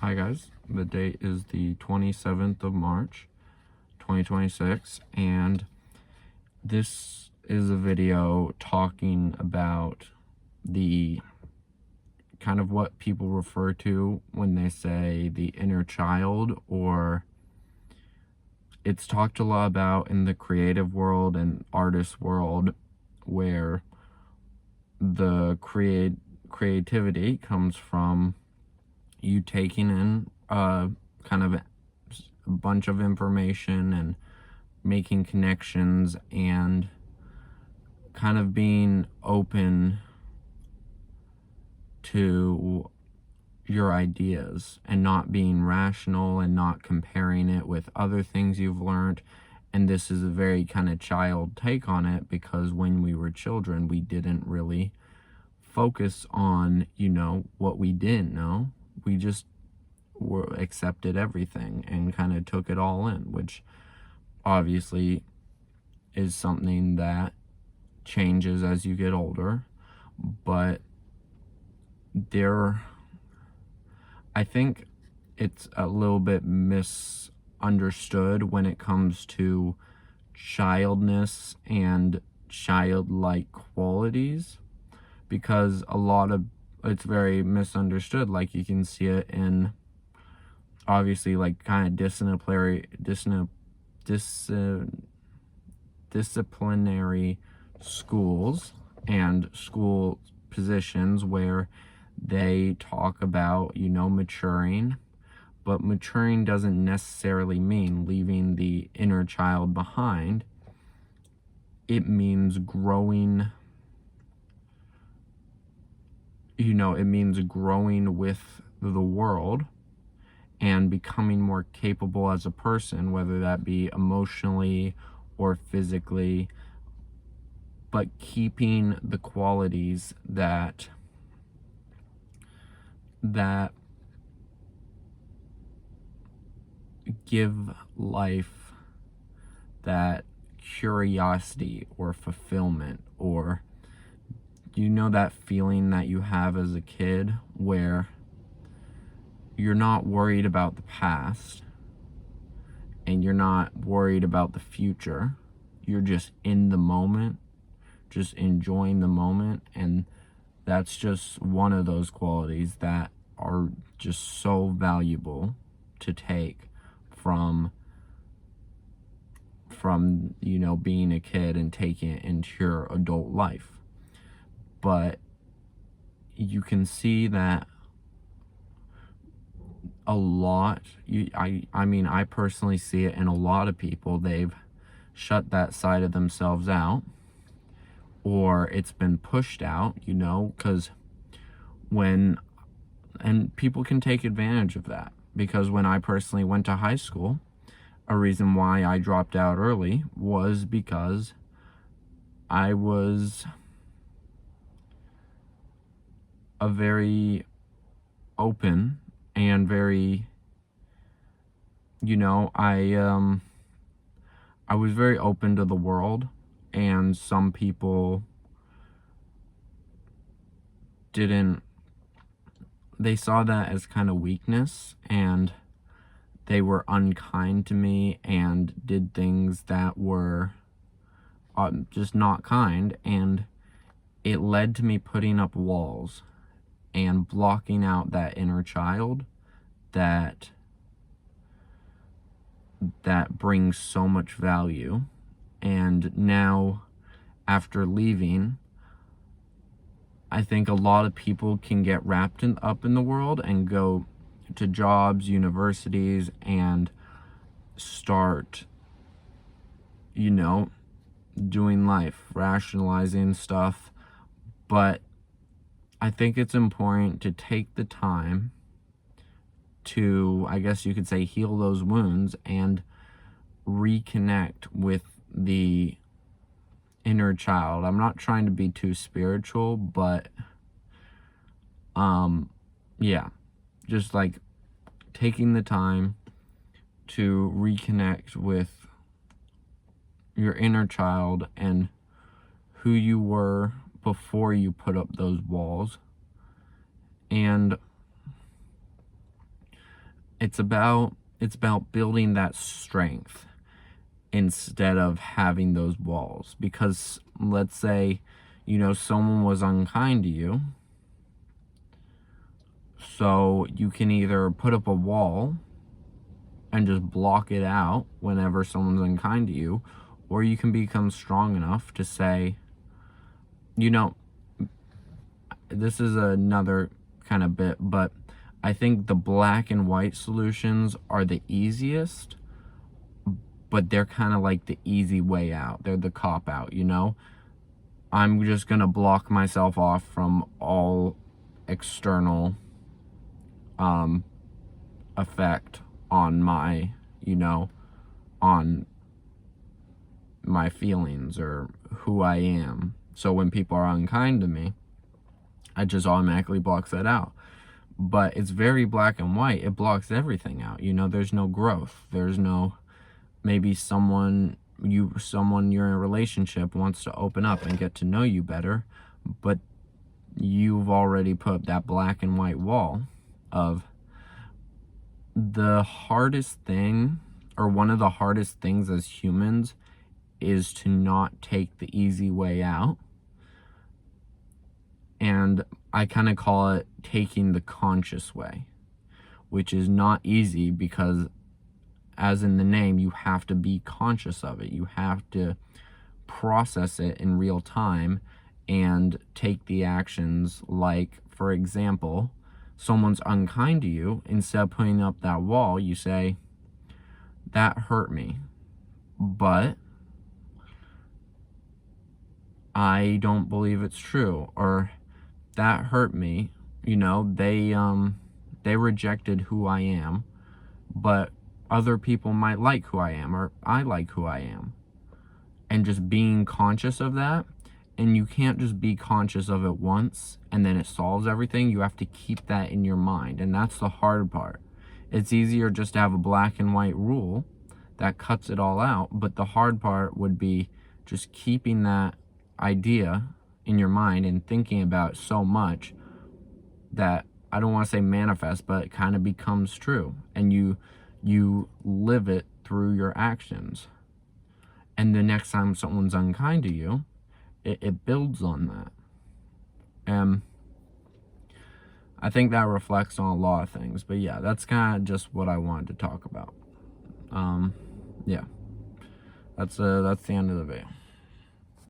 Hi guys, the date is the 27th of March, 2026, and this is a video talking about the kind of what people refer to when they say the inner child, or it's talked a lot about in the creative world and artist world, where the creativity comes from you taking in kind of a bunch of information and making connections and kind of being open to your ideas and not being rational and not comparing it with other things you've learned. And this is a very kind of child take on it, because when we were children, we didn't really focus on, what we didn't know. We just accepted everything and kind of took it all in, which obviously is something that changes as you get older. But I think it's a little bit misunderstood when it comes to childness and childlike qualities, because it's very misunderstood. Like, you can see it in obviously like kind of disciplinary schools and school positions where they talk about, maturing, but maturing doesn't necessarily mean leaving the inner child behind. It means growing, with the world and becoming more capable as a person, whether that be emotionally or physically, but keeping the qualities that give life that curiosity or fulfillment, or that feeling that you have as a kid where you're not worried about the past and you're not worried about the future. You're just in the moment, just enjoying the moment. And that's just one of those qualities that are just so valuable to take from being a kid and taking it into your adult life. But you can see that a lot, I personally see it in a lot of people. They've shut that side of themselves out, or it's been pushed out, because and people can take advantage of that, because when I personally went to high school, a reason why I dropped out early was because I was a very open and very, I was very open to the world, and some people they saw that as kind of weakness, and they were unkind to me and did things that were just not kind, and it led to me putting up walls and blocking out that inner child that brings so much value. And now, after leaving, I think a lot of people can get wrapped up in the world and go to jobs, universities, and start, doing life, rationalizing stuff. But I think it's important to take the time to, I guess you could say, heal those wounds and reconnect with the inner child. I'm not trying to be too spiritual, but yeah, just like taking the time to reconnect with your inner child and who you were before you put up those walls. And it's about building that strength instead of having those walls. Because let's say, someone was unkind to you, so you can either put up a wall and just block it out whenever someone's unkind to you, or you can become strong enough to say, this is another kind of bit, but I think the black and white solutions are the easiest, but they're kind of like the easy way out. They're the cop out, I'm just going to block myself off from all external effect on my, on my feelings or who I am. So when people are unkind to me, I just automatically block that out. But it's very black and white. It blocks everything out. There's no growth. There's no, maybe someone you're in a relationship wants to open up and get to know you better, but you've already put up that black and white wall of the hardest thing, or one of the hardest things as humans, is to not take the easy way out. And I kind of call it taking the conscious way, which is not easy because, as in the name, you have to be conscious of it. You have to process it in real time and take the actions. Like, for example, someone's unkind to you. Instead of putting up that wall, you say, that hurt me, but I don't believe it's true. Or, that hurt me, they rejected who I am, but other people might like who I am, or I like who I am. And just being conscious of that. And you can't just be conscious of it once and then it solves everything. You have to keep that in your mind, and that's the hard part. It's easier just to have a black and white rule that cuts it all out, but the hard part would be just keeping that idea in your mind and thinking about it so much that, I don't want to say manifest, but it kind of becomes true, and you live it through your actions. And the next time someone's unkind to you, it builds on that. And I think that reflects on a lot of things. But yeah, that's kind of just what I wanted to talk about. Yeah, that's the end of the video.